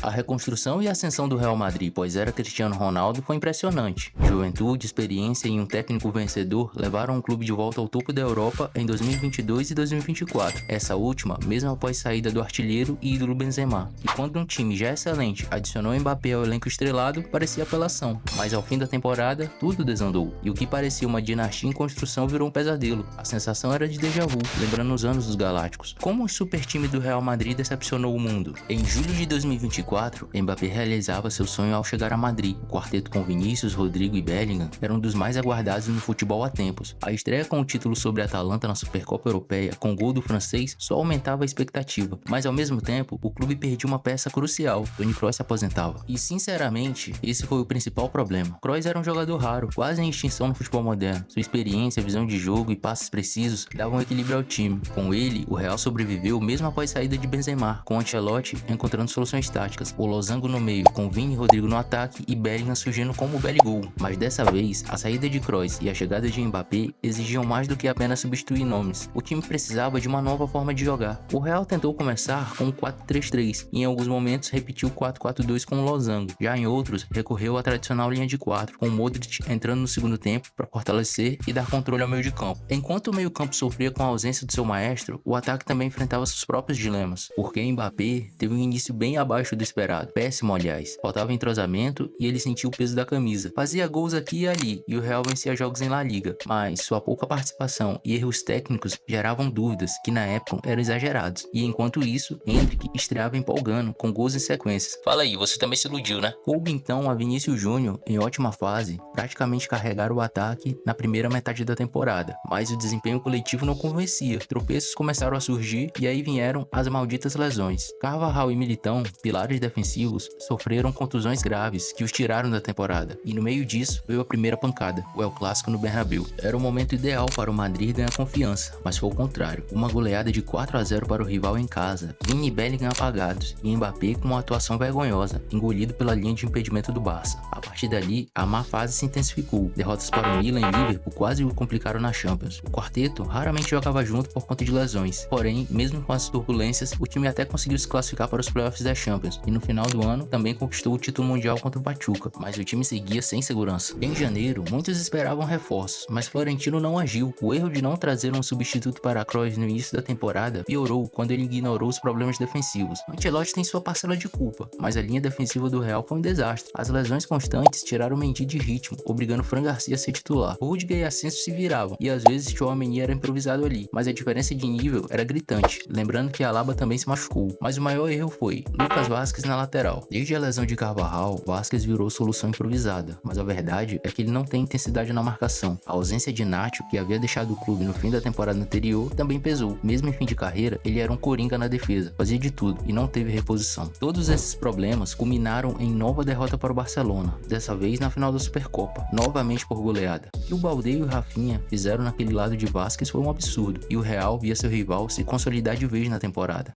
A reconstrução e ascensão do Real Madrid pós-era Cristiano Ronaldo foi impressionante. Juventude, experiência e um técnico vencedor levaram o clube de volta ao topo da Europa em 2022 e 2024. Essa última, mesmo após saída do artilheiro e ídolo Benzema. E quando um time já excelente adicionou Mbappé ao elenco estrelado, parecia apelação. Mas ao fim da temporada, tudo desandou. E o que parecia uma dinastia em construção virou um pesadelo. A sensação era de déjà vu, lembrando os anos dos Galácticos. Como o super time do Real Madrid decepcionou o mundo? Em julho de 2024, Mbappé realizava seu sonho ao chegar a Madrid. O quarteto com Vinícius, Rodrigo e Bellingham era um dos mais aguardados no futebol há tempos. A estreia com o título sobre a Atalanta na Supercopa Europeia, com gol do francês, só aumentava a expectativa. Mas ao mesmo tempo, o clube perdia uma peça crucial. Toni Kroos se aposentava. E sinceramente, esse foi o principal problema. Kroos era um jogador raro, quase em extinção no futebol moderno. Sua experiência, visão de jogo e passes precisos davam equilíbrio ao time. Com ele, o Real sobreviveu mesmo após a saída de Benzema, com Ancelotti encontrando soluções táticas. O losango no meio, com Vini e Rodrigo no ataque e Bellingham surgindo como Belligol. Mas dessa vez, a saída de Kroos e a chegada de Mbappé exigiam mais do que apenas substituir nomes. O time precisava de uma nova forma de jogar. O Real tentou começar com um 4-3-3 e em alguns momentos repetiu o 4-4-2 com o losango. Já em outros, recorreu à tradicional linha de 4, com Modric entrando no segundo tempo para fortalecer e dar controle ao meio de campo. Enquanto o meio campo sofria com a ausência do seu maestro, o ataque também enfrentava seus próprios dilemas, porque Mbappé teve um início bem abaixo do esperado, péssimo aliás. Faltava entrosamento e ele sentia o peso da camisa. Fazia gols aqui e ali e o Real vencia jogos em La Liga, mas sua pouca participação e erros técnicos geravam dúvidas que na época eram exagerados. E enquanto isso, Endrick estreava empolgando com gols em sequências. Fala aí, você também se iludiu, né? Coube então a Vinícius Júnior, em ótima fase, praticamente carregar o ataque na primeira metade da temporada, mas o desempenho coletivo não convencia. Tropeços começaram a surgir e aí vieram as malditas lesões. Carvajal e Militão, pilares defensivos, sofreram contusões graves que os tiraram da temporada. E no meio disso veio a primeira pancada, o El Clássico no Bernabéu. Era o momento ideal para o Madrid ganhar confiança, mas foi o contrário. Uma goleada de 4-0 para o rival em casa, Vini e Bellingham apagados e Mbappé com uma atuação vergonhosa, engolido pela linha de impedimento do Barça. A partir dali, a má fase se intensificou. Derrotas para o Milan e Liverpool quase o complicaram na Champions. O quarteto raramente jogava junto por conta de lesões, porém, mesmo com as turbulências, o time até conseguiu se classificar para os playoffs da Champions e no final do ano também conquistou o título mundial contra o Pachuca, mas o time seguia sem segurança. Em janeiro, muitos esperavam reforços, mas Florentino não agiu. O erro de não trazer um substituto para Kroos no início da temporada piorou quando ele ignorou os problemas defensivos. Ancelotti tem sua parcela de culpa, mas a linha defensiva do Real foi um desastre. As lesões constantes tiraram o Mendy de ritmo, obrigando Fran Garcia a ser titular. Rudiger e Asensio se viravam, e às vezes Tchouaméni era improvisado ali, mas a diferença de nível era gritante, lembrando que Alaba também se machucou. Mas o maior erro foi Lucas Vázquez na lateral. Desde a lesão de Carvajal, Vázquez virou solução improvisada, mas a verdade é que ele não tem intensidade na marcação. A ausência de Nacho, que havia deixado o clube no fim da temporada anterior, também pesou. Mesmo em fim de carreira, ele era um coringa na defesa, fazia de tudo e não teve reposição. Todos esses problemas culminaram em nova derrota para o Barcelona, dessa vez na final da Supercopa, novamente por goleada. O que o Baldé e o Rafinha fizeram naquele lado de Vázquez foi um absurdo, e o Real via seu rival se consolidar de vez na temporada.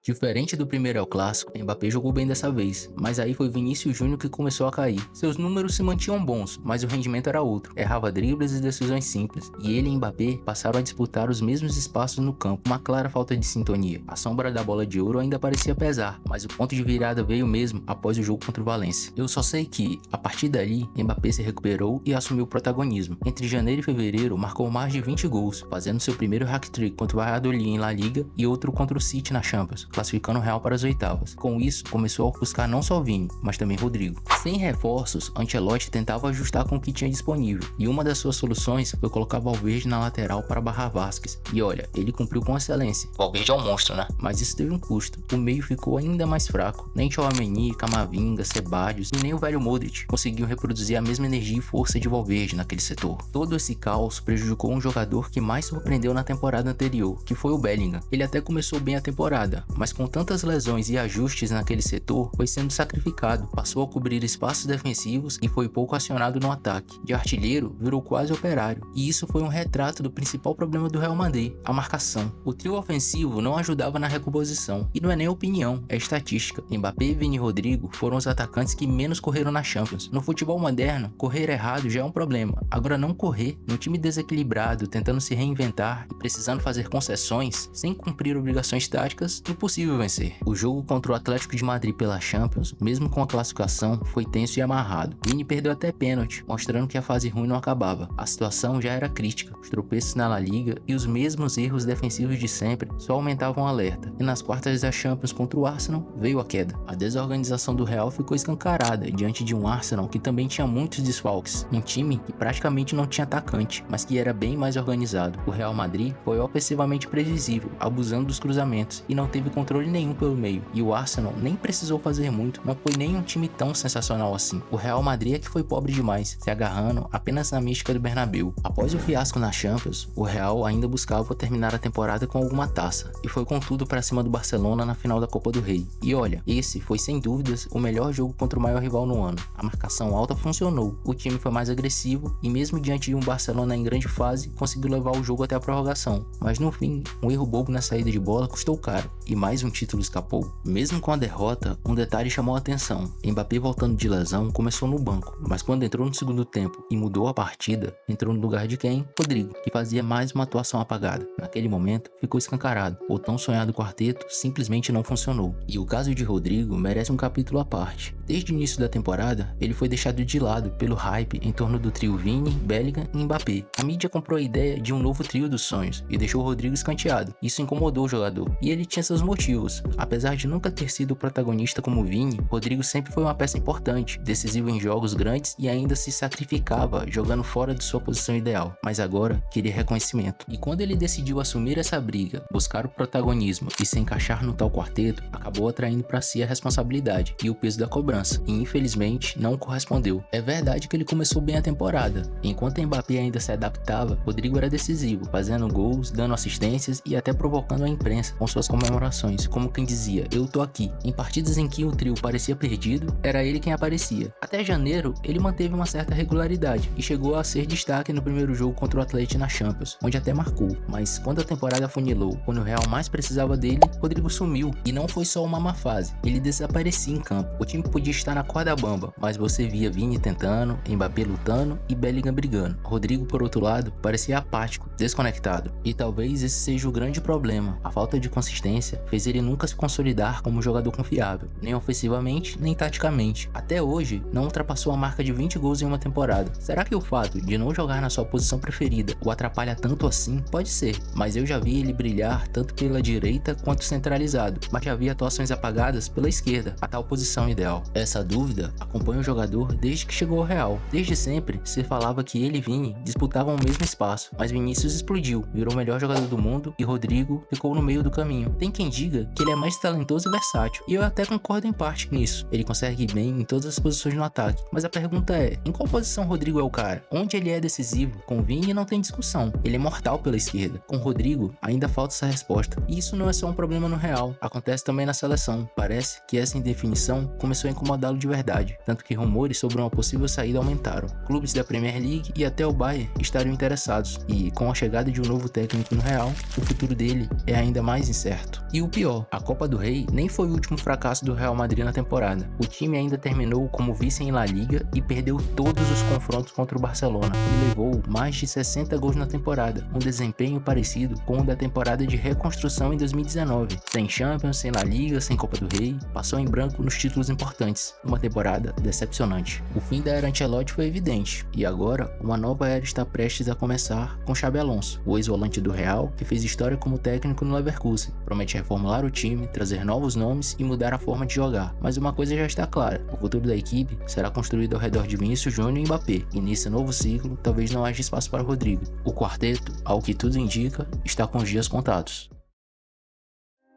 Diferente do primeiro El Clássico, Mbappé jogou bem dessa vez, mas aí foi Vinícius Júnior que começou a cair. Seus números se mantinham bons, mas o rendimento era outro. Errava dribles e decisões simples, e ele e Mbappé passaram a disputar os mesmos espaços no campo, uma clara falta de sintonia. A sombra da bola de ouro ainda parecia pesar, mas o ponto de virada veio mesmo após o jogo contra o Valência. Eu só sei que, a partir dali, Mbappé se recuperou e assumiu o protagonismo. Entre janeiro e fevereiro, marcou mais de 20 gols, fazendo seu primeiro hat-trick contra o Valladolid em La Liga e outro contra o City na Champions, classificando o Real para as oitavas. Com isso, começou a ofuscar não só Vini, mas também Rodrigo. Sem reforços, Ancelotti tentava ajustar com o que tinha disponível, e uma das suas soluções foi colocar Valverde na lateral para barrar Vázquez. E olha, ele cumpriu com excelência. Valverde é um monstro, né? Mas isso teve um custo. O meio ficou ainda mais fraco. Nem Tchouaméni, Camavinga, Ceballos e nem o velho Modric conseguiam reproduzir a mesma energia e força de Valverde naquele setor. Todo esse caos prejudicou um jogador que mais surpreendeu na temporada anterior, que foi o Bellingham. Ele até começou bem a temporada, mas com tantas lesões e ajustes naquele setor, foi sendo sacrificado, passou a cobrir espaços defensivos e foi pouco acionado no ataque. De artilheiro, virou quase operário, e isso foi um retrato do principal problema do Real Madrid, a marcação. O trio ofensivo não ajudava na recomposição, e não é nem opinião, é estatística. Mbappé, Vini e Rodrigo foram os atacantes que menos correram na Champions. No futebol moderno, correr errado já é um problema. Agora não correr, num time desequilibrado, tentando se reinventar e precisando fazer concessões, sem cumprir obrigações táticas, impossível. impossível vencer. O jogo contra o Atlético de Madrid pela Champions, mesmo com a classificação, foi tenso e amarrado. Vini perdeu até pênalti, mostrando que a fase ruim não acabava. A situação já era crítica, os tropeços na La Liga e os mesmos erros defensivos de sempre só aumentavam o alerta. E nas quartas da Champions contra o Arsenal, veio a queda. A desorganização do Real ficou escancarada diante de um Arsenal que também tinha muitos desfalques, um time que praticamente não tinha atacante, mas que era bem mais organizado. O Real Madrid foi ofensivamente previsível, abusando dos cruzamentos e não teve controle nenhum pelo meio. E o Arsenal nem precisou fazer muito, não foi nem um time tão sensacional assim. O Real Madrid é que foi pobre demais, se agarrando apenas na mística do Bernabéu. Após o fiasco na Champions, o Real ainda buscava terminar a temporada com alguma taça, e foi com tudo para cima do Barcelona na final da Copa do Rei. E olha, esse foi sem dúvidas o melhor jogo contra o maior rival no ano. A marcação alta funcionou, o time foi mais agressivo e mesmo diante de um Barcelona em grande fase, conseguiu levar o jogo até a prorrogação. Mas no fim, um erro bobo na saída de bola custou caro, e mais um título escapou. Mesmo com a derrota, um detalhe chamou a atenção. Mbappé, voltando de lesão, começou no banco, mas quando entrou no segundo tempo e mudou a partida, entrou no lugar de quem? Rodrigo, que fazia mais uma atuação apagada. Naquele momento, ficou escancarado. O tão sonhado quarteto simplesmente não funcionou. E o caso de Rodrigo merece um capítulo à parte. Desde o início da temporada, ele foi deixado de lado pelo hype em torno do trio Vini, Bellingham e Mbappé. A mídia comprou a ideia de um novo trio dos sonhos e deixou o Rodrigo escanteado. Isso incomodou o jogador, e ele tinha seus motivos. Apesar de nunca ter sido o protagonista como Vini, Rodrigo sempre foi uma peça importante, decisivo em jogos grandes e ainda se sacrificava jogando fora de sua posição ideal. Mas agora queria reconhecimento. E quando ele decidiu assumir essa briga, buscar o protagonismo e se encaixar no tal quarteto, acabou atraindo para si a responsabilidade e o peso da cobrança, e infelizmente não correspondeu. É verdade que ele começou bem a temporada. Enquanto Mbappé ainda se adaptava, Rodrigo era decisivo, fazendo gols, dando assistências e até provocando a imprensa com suas comemorações, como quem dizia, eu tô aqui. Em partidas em que o trio parecia perdido, era ele quem aparecia. Até janeiro, ele manteve uma certa regularidade e chegou a ser destaque no primeiro jogo contra o Atlético na Champions, onde até marcou. Mas quando a temporada afunilou, quando o Real mais precisava dele, Rodrigo sumiu. E não foi só uma má fase, ele desaparecia em campo. O time podia estar na corda bamba, mas você via Vini tentando, Mbappé lutando e Bellingham brigando. Rodrigo, por outro lado, parecia apático, desconectado. E talvez esse seja o grande problema. A falta de consistência fez ele nunca se consolidar como um jogador confiável, nem ofensivamente, nem taticamente. Até hoje, não ultrapassou a marca de 20 gols em uma temporada. Será que o fato de não jogar na sua posição preferida o atrapalha tanto assim? Pode ser, mas eu já vi ele brilhar tanto pela direita quanto centralizado, mas já vi atuações apagadas pela esquerda, a tal posição ideal. Essa dúvida acompanha o jogador desde que chegou ao Real. Desde sempre, se falava que ele e Vini disputavam o mesmo espaço, mas Vinícius explodiu, virou o melhor jogador do mundo e Rodrigo ficou no meio do caminho. Tem quem diga que ele é mais talentoso e versátil, e eu até concordo em parte nisso. Ele consegue ir bem em todas as posições no ataque, mas a pergunta é, em qual posição Rodrigo é o cara? Onde ele é decisivo? Com Vini não tem discussão, ele é mortal pela esquerda. Com Rodrigo, ainda falta essa resposta. E isso não é só um problema no Real, acontece também na seleção. Parece que essa indefinição começou a incomodá-lo de verdade, tanto que rumores sobre uma possível saída aumentaram. Clubes da Premier League e até o Bayern estariam interessados, e com a chegada de um novo técnico no Real, o futuro dele é ainda mais incerto. E o pior, a Copa do Rei nem foi o último fracasso do Real Madrid na temporada. O time ainda terminou como vice em La Liga e perdeu todos os confrontos contra o Barcelona, e levou mais de 60 gols na temporada, um desempenho parecido com o da temporada de reconstrução em 2019. Sem Champions, sem La Liga, sem Copa do Rei, passou em branco nos títulos importantes, uma temporada decepcionante. O fim da era Ancelotti foi evidente, e agora uma nova era está prestes a começar com Xabi Alonso, o ex-volante do Real, que fez história como técnico no Leverkusen. Promete reformular o time, trazer novos nomes e mudar a forma de jogar. Mas uma coisa já está clara, o futuro da equipe será construído ao redor de Vinícius Júnior e Mbappé, e nesse novo ciclo talvez não haja espaço para Rodrigo. O quarteto, ao que tudo indica, está com os dias contados.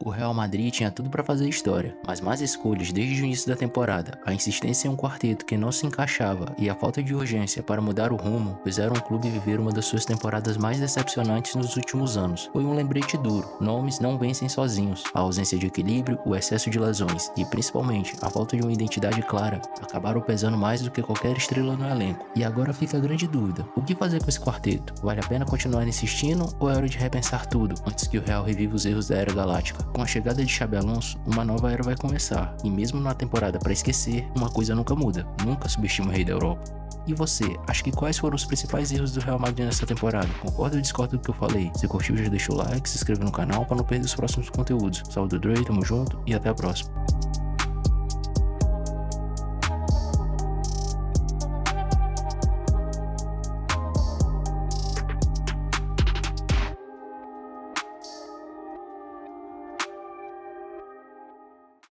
O Real Madrid tinha tudo para fazer história, mas más escolhas desde o início da temporada, a insistência em um quarteto que não se encaixava e a falta de urgência para mudar o rumo fizeram o clube viver uma das suas temporadas mais decepcionantes nos últimos anos. Foi um lembrete duro, nomes não vencem sozinhos, a ausência de equilíbrio, o excesso de lesões e principalmente a falta de uma identidade clara acabaram pesando mais do que qualquer estrela no elenco. E agora fica a grande dúvida, o que fazer com esse quarteto? Vale a pena continuar insistindo ou é hora de repensar tudo antes que o Real reviva os erros da Era Galáctica? Com a chegada de Xabi Alonso, uma nova era vai começar, e mesmo na temporada para esquecer, uma coisa nunca muda: nunca subestime o rei da Europa. E você, acha que quais foram os principais erros do Real Madrid nessa temporada? Concorda ou discorda do que eu falei? Se curtiu, já deixa o like, se inscreve no canal para não perder os próximos conteúdos. Saúde do Dre, tamo junto e até a próxima.